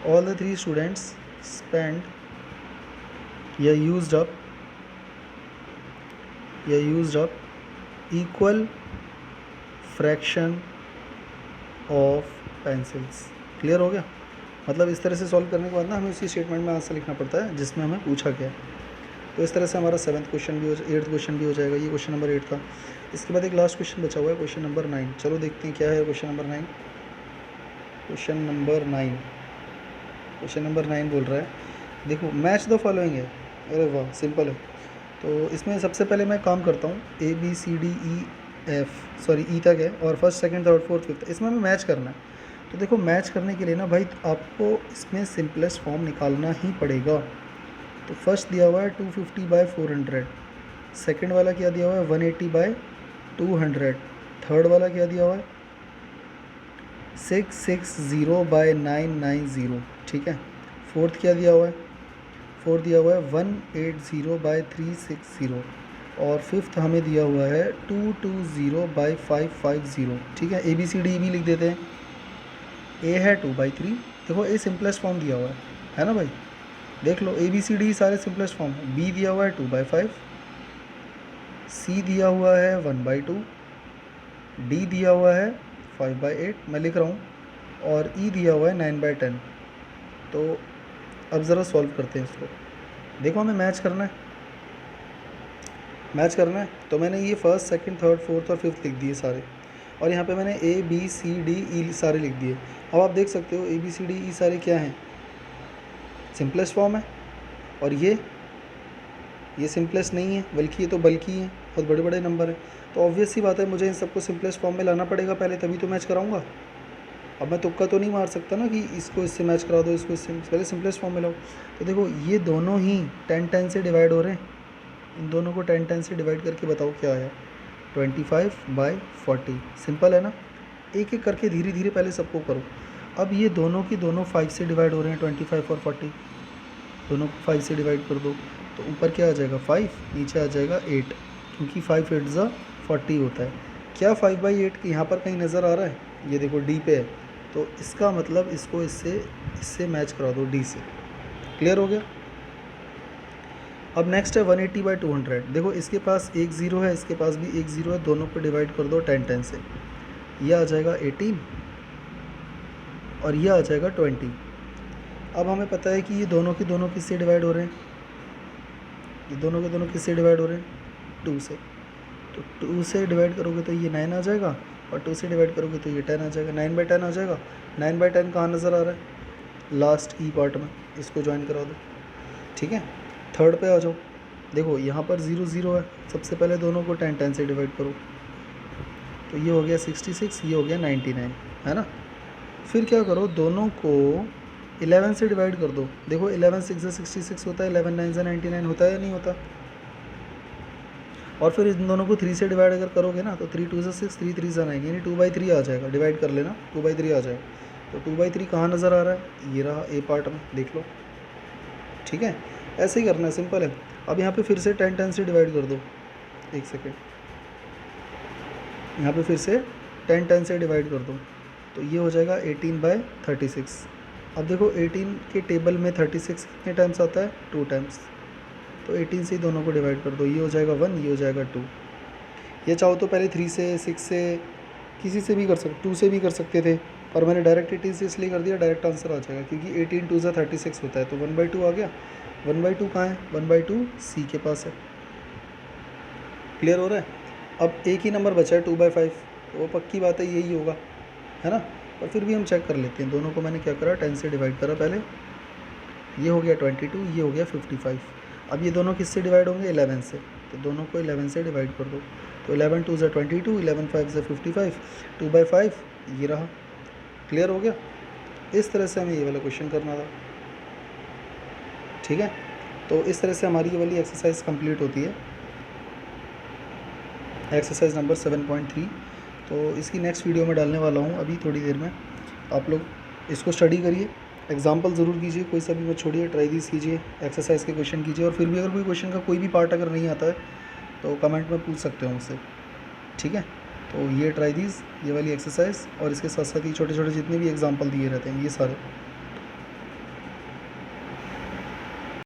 ऑल द 3 स्टूडेंट्स स्पेंड या used up equal fraction of pencils. Clear हो गया। मतलब इस तरह से सॉल्व करने के बाद ना हमें उसी स्टेटमेंट में आंसर लिखना पड़ता है जिसमें हमें पूछा गया है। तो इस तरह से हमारा 7th क्वेश्चन भी 8th क्वेश्चन भी हो जाएगा। ये क्वेश्चन नंबर 8 था। इसके बाद एक लास्ट क्वेश्चन बचा हुआ है, क्वेश्चन नंबर 9। चलो देखते हैं क्या है क्वेश्चन नंबर 9। क्वेश्चन नंबर 9 बोल रहा है, देखो मैच द फॉलोइंग है। अरे वाह, सिंपल है। तो इसमें सबसे पहले मैं काम करता हूँ, ई तक है, और first second third fourth fifth, इसमें हमें मैच करना है। तो देखो मैच करने के लिए ना भाई आपको इसमें सिंपलेस्ट फॉर्म निकालना ही पड़ेगा। तो फर्स्ट दिया हुआ है 250/400, सेकंड वाला क्या दिया हुआ है 180/200, थर्ड वाला क्या दिया हुआ है 660/990। ठीक है। फोर्थ क्या दिया हुआ है, फोर्थ दिया हुआ है 180/360, और फिफ्थ हमें दिया हुआ है 220/550। ठीक है। ABCD भी लिख देते हैं। ए है 2/3, देखो ए सिंपलेस्ट फॉर्म दिया हुआ है ना भाई, देख लो ABCD सारे सिंपलेस्ट फॉर्म है। बी दिया हुआ है 2/5, सी दिया हुआ है 1/2, डी दिया हुआ है 5/8 मैं लिख रहा हूँ, और ई दिया हुआ है 9/10। तो अब ज़रा सॉल्व करते हैं इसको। देखो हमें मैच करना है, तो मैंने ये फर्स्ट सेकंड थर्ड फोर्थ और फिफ्थ लिख दिए सारे, और यहाँ पे मैंने ABCDE सारे लिख दिए। अब आप देख सकते हो ABCDE सारे क्या हैं, सिंपलेस्ट फॉर्म है, और ये सिंपलेस्ट नहीं है, बल्कि ये तो बल्कि है, बहुत बड़े बड़े नंबर हैं। तो ऑब्वियस सी बात है मुझे इन सबको सिंपलेस्ट फॉर्म में लाना पड़ेगा पहले, तभी तो मैच कराऊंगा। अब मैं तुक्का तो नहीं मार सकता ना कि इसको इससे मैच करा दो, इसको इससे, पहले सिंपलेस्ट फॉर्म में लाओ। तो देखो ये दोनों ही 10 से डिवाइड हो रहे हैं, इन दोनों को 10 से डिवाइड करके बताओ क्या आया, 25/40। सिंपल है ना। एक एक करके धीरे धीरे पहले सबको करो। अब ये दोनों की दोनों 5 से डिवाइड हो रहे हैं, 25 और 40, दोनों को 5 से डिवाइड कर दो, तो ऊपर क्या आ जाएगा 5, नीचे आ जाएगा 8, क्योंकि 5 8 ज़ा 40 होता है। क्या 5/8 यहाँ पर कहीं नज़र आ रहा है, ये देखो डी पे है, तो इसका मतलब इसको इससे मैच करा दो, डी से। क्लियर हो गया। अब नेक्स्ट है 180/200। देखो इसके पास एक ज़ीरो है, इसके पास भी एक ज़ीरो है, दोनों को डिवाइड कर दो 10 से, ये आ जाएगा 18 और ये आ जाएगा 20। अब हमें पता है कि ये दोनों के दोनों किससे डिवाइड हो रहे हैं, ये दोनों के दोनों किससे डिवाइड हो रहे हैं 2 से। तो 2 से डिवाइड करोगे तो ये 9 आ जाएगा, और 2 से डिवाइड करोगे तो ये 10 आ जाएगा, 9/10 आ जाएगा। 9/10 कहाँ नज़र आ रहा है, लास्ट ई पार्ट में, इसको ज्वाइन करा दो। ठीक है। थर्ड पे आ जाओ, देखो यहाँ पर 0 0 है, सबसे पहले दोनों को 10 से डिवाइड करो, तो ये हो गया 66, ये हो गया 99, है ना। फिर क्या करो, दोनों को 11 से डिवाइड कर दो। देखो 11 6 से 66 होता है, 11 9 से 99 होता है या नहीं होता। और फिर इन दोनों को 3 से डिवाइड अगर करोगे ना, तो 3 2 से 6, 3 3 से 9, यानी 2/3 आ जाएगा। डिवाइड कर लेना, 2/3 आ जाएगा। तो 2/3 कहाँ नज़र आ रहा है, ये रहा ए पार्ट में, देख लो। ठीक है, ऐसे ही करना है, सिंपल है। अब यहाँ पे फिर से 10 से डिवाइड कर दो, एक सेकेंड, यहाँ पे फिर से 10 से डिवाइड कर दो, तो ये हो जाएगा 18/36। अब देखो 18 के टेबल में 36 कितने टाइम्स आता है, 2 टाइम्स, तो 18 से ही दोनों को डिवाइड कर दो, ये हो जाएगा 1, ये हो जाएगा 2। ये चाहो तो पहले 3 से 6 से किसी से भी कर सकते, 2 से भी कर सकते थे, पर मैंने डायरेक्ट 18 से इसलिए कर दिया, डायरेक्ट आंसर आ जाएगा, क्योंकि 18 2 से 36 होता है, तो 1/2 आ गया। 1/2 कहाँ है, 1/2 सी के पास है। क्लियर हो रहा है। अब एक ही नंबर बचा है 2/5, तो वो पक्की बात है यही होगा, है ना। पर फिर भी हम चेक कर लेते हैं। दोनों को मैंने क्या करा, 10 से डिवाइड करा पहले, ये हो गया 22, ये हो गया 55। अब ये दोनों किससे डिवाइड होंगे, 11 से, तो दोनों को 11 से डिवाइड कर दो। तो 11 2 ज़ा 22, 11 5 ज़ा 55, 2/5 ये रहा। क्लियर हो गया। इस तरह से हमें ये वाला क्वेश्चन करना था, ठीक है। तो इस तरह से हमारी ये वाली एक्सरसाइज कंप्लीट होती है, एक्सरसाइज नंबर 7.3। तो इसकी नेक्स्ट वीडियो में डालने वाला हूँ अभी थोड़ी देर में। आप लोग इसको स्टडी करिए, एग्जाम्पल ज़रूर कीजिए, कोई सा भी मत छोड़िए, ट्राई दिस कीजिए, एक्सरसाइज के क्वेश्चन कीजिए। और फिर भी अगर कोई क्वेश्चन का कोई भी पार्ट अगर नहीं आता है तो कमेंट में पूछ सकते हो मुझसे, ठीक है। तो ये ट्राई दीज, ये वाली एक्सरसाइज, और इसके साथ साथ ही छोटे छोटे जितने भी एग्जाम्पल दिए रहते हैं ये सारे